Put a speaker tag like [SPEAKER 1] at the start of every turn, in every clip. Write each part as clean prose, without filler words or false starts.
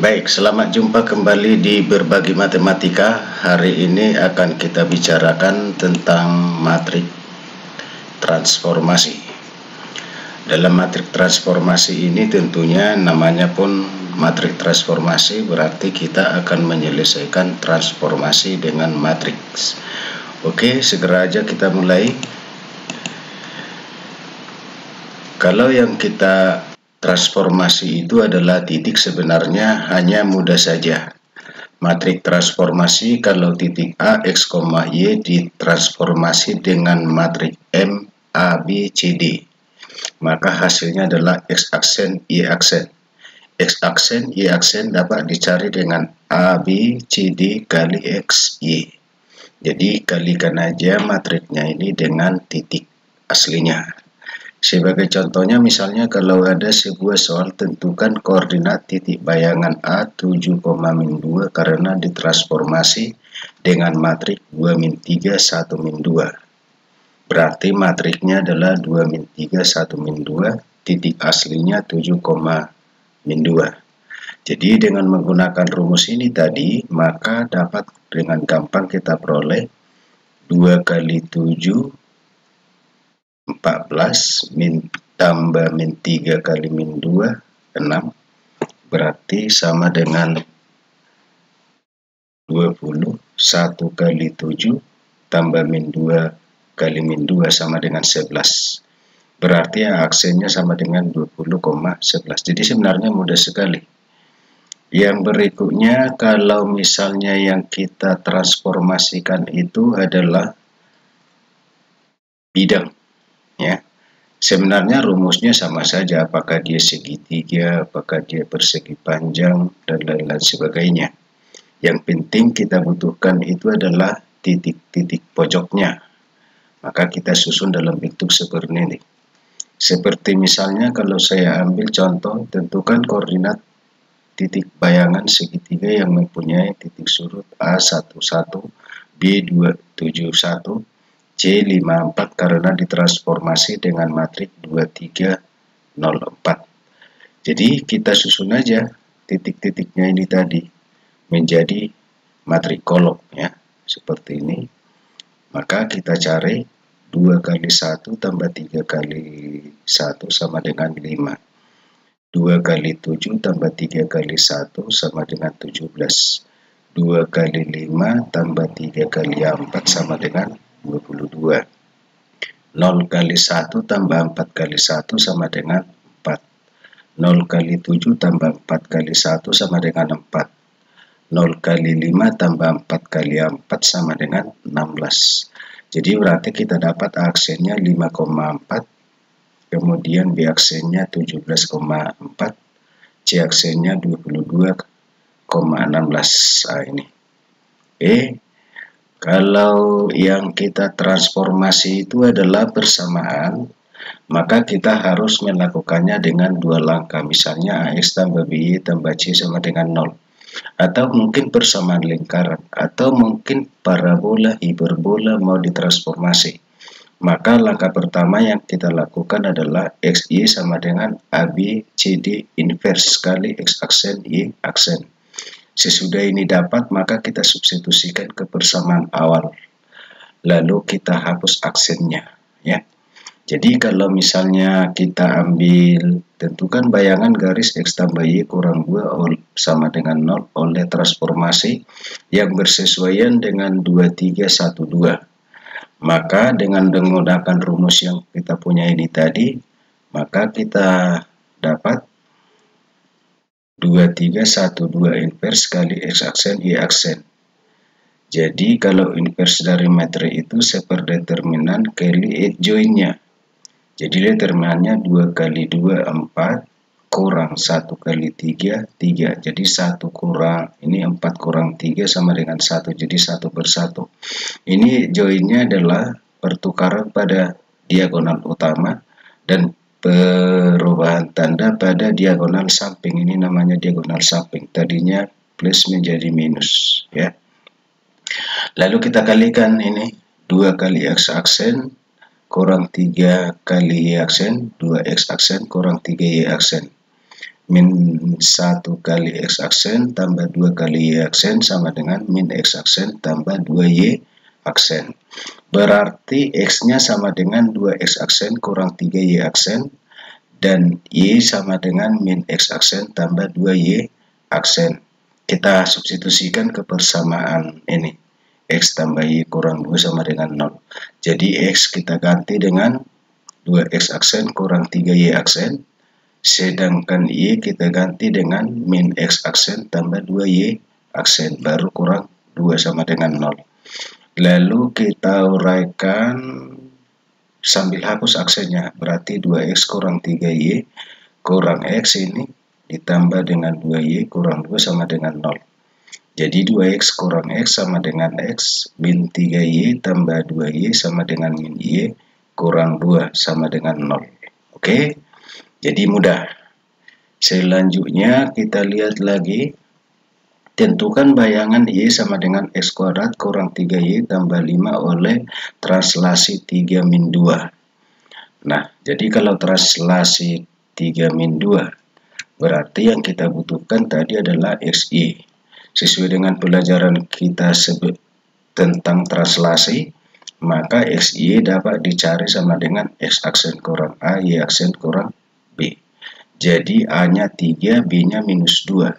[SPEAKER 1] Baik, selamat jumpa kembali di Berbagi Matematika. Hari ini akan kita bicarakan tentang matrik transformasi. Dalam matrik transformasi ini tentunya namanya pun matrik transformasi, berarti kita akan menyelesaikan transformasi dengan matriks. Oke, segera aja kita mulai. Kalau yang kita transformasi itu adalah titik, sebenarnya hanya mudah saja. Matrik transformasi kalau titik A, X, Y ditransformasi dengan matrik M, A, B, C, D. Maka hasilnya adalah X aksen, Y aksen. X aksen, Y aksen dapat dicari dengan A, B, C, D kali X, Y. Jadi kalikan aja matriknya ini dengan titik aslinya. Sebagai contohnya, misalnya kalau ada sebuah soal, tentukan koordinat titik bayangan A 7,-2 karena ditransformasi dengan matrik 2-3, 1-2. Berarti matriknya adalah 2-3, 1-2, titik aslinya 7,-2. Jadi dengan menggunakan rumus ini tadi, maka dapat dengan gampang kita peroleh 2 kali 7 14 tambah min 3 kali min 2 6, berarti sama dengan 20. 1 kali 7 tambah min 2 kali min 2 sama dengan 11, berarti aksennya sama dengan 20,11. Jadi sebenarnya mudah sekali. Yang berikutnya, kalau misalnya yang kita transformasikan itu adalah bidang, ya, sebenarnya rumusnya sama saja, apakah dia segitiga, apakah dia persegi panjang, dan lain-lain sebagainya. Yang penting kita butuhkan itu adalah titik-titik pojoknya. Maka kita susun dalam bentuk seperti ini. Seperti misalnya kalau saya ambil contoh, tentukan koordinat titik bayangan segitiga yang mempunyai titik surut A11, B271, C54 karena ditransformasi dengan matrik 2304. Jadi kita susun aja titik-titiknya ini tadi menjadi matrik kolom, ya, seperti ini. Maka kita cari 2 kali 1 tambah 3 kali 1 sama dengan 5. 2 kali 7 tambah 3 kali 1 sama dengan 17. 2 kali 5 tambah 3 kali 4 sama dengan 22. 0 kali 1 tambah 4 kali 1 sama dengan 4. 0 kali 7 tambah 4 kali 1 sama dengan 4. 0 kali 5 tambah 4 kali 4 sama dengan 16. Jadi berarti kita dapat aksennya 5,4, kemudian B aksennya 17,4, C aksennya 22,16. Nah, ini. Kalau yang kita transformasi itu adalah persamaan, maka kita harus melakukannya dengan dua langkah. Misalnya AX tambah BY tambah C sama dengan 0. Atau mungkin persamaan lingkaran, atau mungkin parabola, hiperbola mau ditransformasi. Maka langkah pertama yang kita lakukan adalah XY sama dengan AB CD inverse kali X aksen Y aksen. Sesudah ini dapat, maka kita substitusikan ke persamaan awal, lalu kita hapus aksennya, ya. Jadi kalau misalnya kita ambil, tentukan bayangan garis X tambah Y kurang 2 sama dengan 0 oleh transformasi yang bersesuaian dengan 2312. Maka dengan menggunakan rumus yang kita punya ini tadi, maka kita dapat 2312 inverse kali X aksen Y aksen. Jadi kalau inverse dari matrik itu seperdeterminan kali adjointnya. Jadi determinannya 2 kali 2 4 kurang 1 kali 3 3. Jadi 1 kurang ini 4 kurang 3 sama dengan 1. Jadi 1/1. Ini joinnya adalah pertukaran pada diagonal utama dan perubahan tanda pada diagonal samping. Ini namanya diagonal samping. Tadinya plus menjadi minus, ya. Lalu kita kalikan ini 2 kali X aksen kurang 3 kali Y aksen, 2X aksen kurang 3Y aksen. min 1 kali X aksen tambah 2 kali Y aksen sama dengan min X aksen tambah 2Y aksen. Berarti X-nya sama dengan 2X aksen kurang 3Y aksen, dan Y sama dengan min X aksen tambah 2Y aksen. Kita substitusikan ke persamaan ini. X tambah Y kurang 2 sama dengan 0. Jadi X kita ganti dengan 2X aksen kurang 3Y aksen. Sedangkan Y kita ganti dengan min X aksen tambah 2Y aksen, baru kurang 2 sama dengan 0. Lalu kita uraikan sambil hapus aksennya, berarti 2X kurang 3Y kurang X ini ditambah dengan 2Y kurang 2 sama dengan 0. Jadi 2X kurang X sama dengan X, min 3Y tambah 2Y sama dengan min Y kurang 2 sama dengan 0. Oke? Jadi mudah. Selanjutnya kita lihat lagi. Tentukan bayangan Y sama dengan X kuadrat kurang 3Y tambah 5 oleh translasi 3 min 2. Nah, jadi kalau translasi 3 min 2, berarti yang kita butuhkan tadi adalah XY. Sesuai dengan pelajaran kita tentang translasi, maka XY dapat dicari sama dengan X aksen kurang A, Y aksen kurang B. Jadi A-nya 3, B-nya minus 2.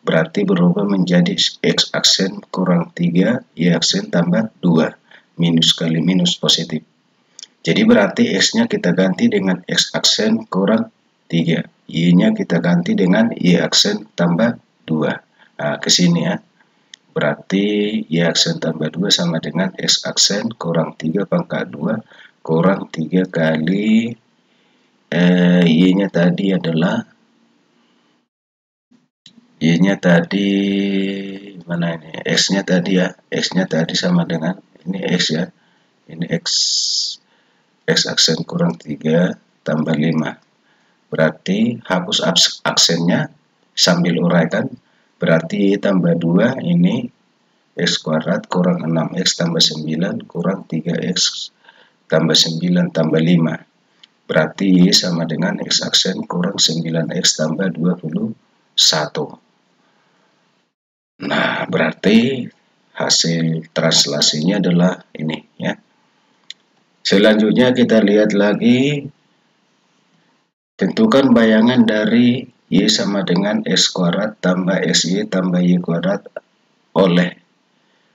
[SPEAKER 1] Berarti berubah menjadi X aksen kurang 3, Y aksen tambah 2. Minus kali minus positif. Jadi berarti X-nya kita ganti dengan X aksen kurang 3. Y-nya kita ganti dengan Y aksen tambah 2. Nah, ke sini ya. Berarti Y aksen tambah 2 sama dengan X aksen kurang 3 pangkat 2 kurang 3 kali Y-nya tadi adalah Y-nya tadi mana ini? X-nya tadi ya. X-nya tadi sama dengan ini X ya. Ini X aksen kurang 3 tambah 5. Berarti hapus aksennya sambil uraikan. Berarti Y tambah 2 ini X kuadrat kurang 6X tambah 9 kurang 3X tambah 9 tambah 5. Berarti Y sama dengan X aksen kurang 9X tambah 21. Nah, berarti hasil translasinya adalah ini ya. Selanjutnya kita lihat lagi. Tentukan bayangan dari Y sama dengan X kuadrat tambah XY tambah Y kuadrat oleh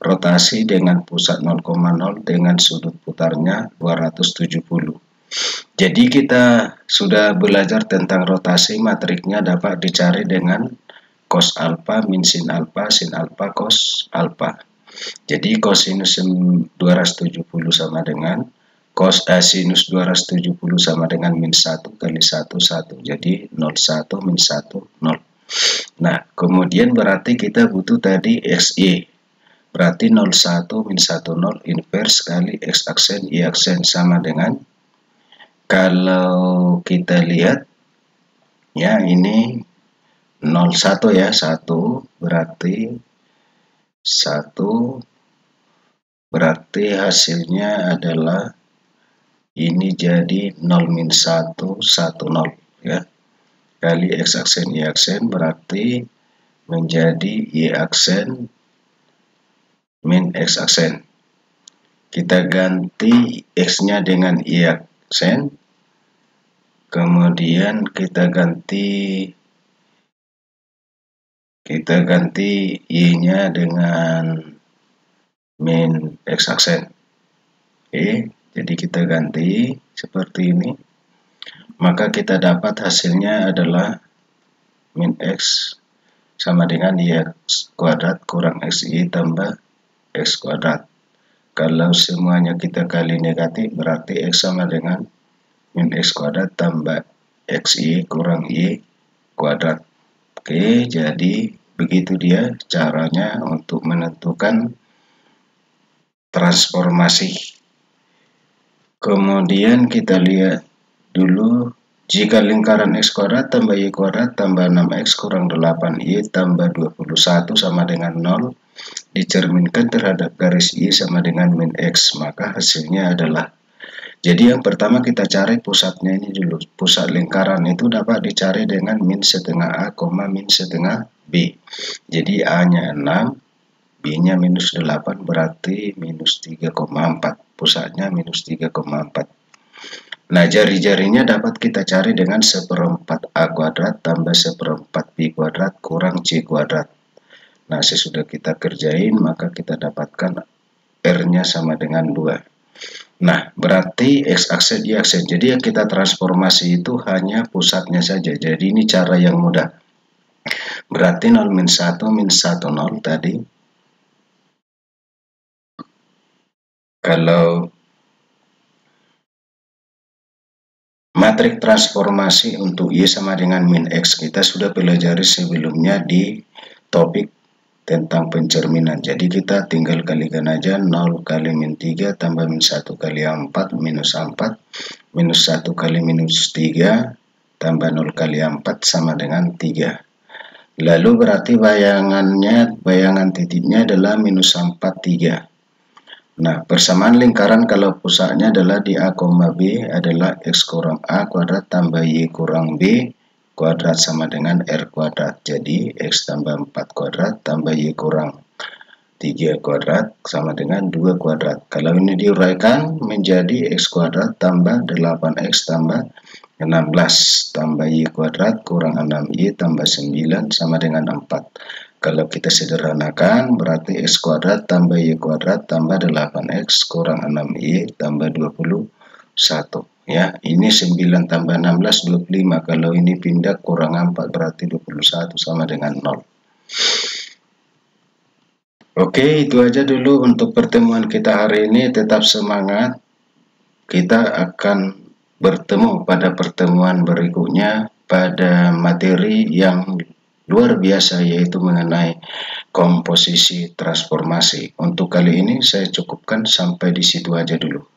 [SPEAKER 1] rotasi dengan pusat 0,0 dengan sudut putarnya 270. Jadi kita sudah belajar tentang rotasi, matriknya dapat dicari dengan cos alfa min sin alfa cos alfa. Jadi cosinus 270 sama dengan sinus 270 sama dengan min 1 kali 1, 1. Jadi 0, 1, min 1, 0. Nah, kemudian berarti kita butuh tadi XY. Berarti 0, 1, min 1, 0 inverse kali X aksen Y aksen sama dengan, kalau kita lihat ya ini 0, 1 ya, 1 berarti 1 berarti hasilnya adalah ini jadi 0 min 1, 1, 0 ya. Kali X aksen Y aksen berarti menjadi Y aksen min X aksen. Kita ganti X-nya dengan Y aksen. Kemudian kita ganti Y-nya dengan min X aksen. Oke, jadi kita ganti seperti ini. Maka kita dapat hasilnya adalah min X sama dengan Y kuadrat kurang XY tambah X kuadrat. Kalau semuanya kita kali negatif, berarti X sama dengan min X kuadrat tambah XY kurang Y kuadrat. Oke, jadi begitu dia caranya untuk menentukan transformasi. Kemudian kita lihat dulu, jika lingkaran X kuadrat tambah Y kuadrat tambah 6X kurang 8Y tambah 21 sama dengan 0 dicerminkan terhadap garis Y sama dengan min X, maka hasilnya adalah Jadi yang pertama kita cari pusatnya ini dulu. Pusat lingkaran itu dapat dicari dengan min setengah A, min setengah B. Jadi A-nya 6, B-nya minus 8, berarti minus 3,4. Pusatnya minus 3,4. Nah, jari-jarinya dapat kita cari dengan seperempat A kuadrat tambah seperempat B kuadrat kurang C kuadrat. Nah, sesudah kita kerjain, maka kita dapatkan R-nya sama dengan 2. Nah, berarti X-aksen, Y-aksen. Jadi yang kita transformasi itu hanya pusatnya saja. Jadi ini cara yang mudah. Berarti 0 min 1 min 1 0 tadi. Kalau matrik transformasi untuk Y sama dengan min X kita sudah pelajari sebelumnya di topik tentang pencerminan. Jadi kita tinggal kalikan aja 0 kali min 3 tambah min 1 kali 4 minus 4 minus 1 kali minus 3 tambah 0 kali 4 sama dengan 3. Lalu berarti bayangan titiknya adalah minus 4, 3. Nah, persamaan lingkaran kalau pusatnya adalah di A, B adalah X kurang A kuadrat tambah Y kurang B kuadrat sama dengan R kuadrat. Jadi X tambah 4 kuadrat tambah Y kurang 3 kuadrat sama dengan 2 kuadrat. Kalau ini diuraikan menjadi X kuadrat tambah 8X tambah 16 tambah Y kuadrat kurang 6Y tambah 9 sama dengan 4. Kalau kita sederhanakan berarti X kuadrat tambah Y kuadrat tambah 8X kurang 6Y tambah 21. Ya, ini 9 tambah 16, 25. Kalau ini pindah kurang 4 berarti 21 sama dengan 0. Oke, itu aja dulu untuk pertemuan kita hari ini. Tetap semangat. Kita akan bertemu pada pertemuan berikutnya pada materi yang luar biasa, yaitu mengenai komposisi transformasi. Untuk kali ini saya cukupkan sampai di situ aja dulu.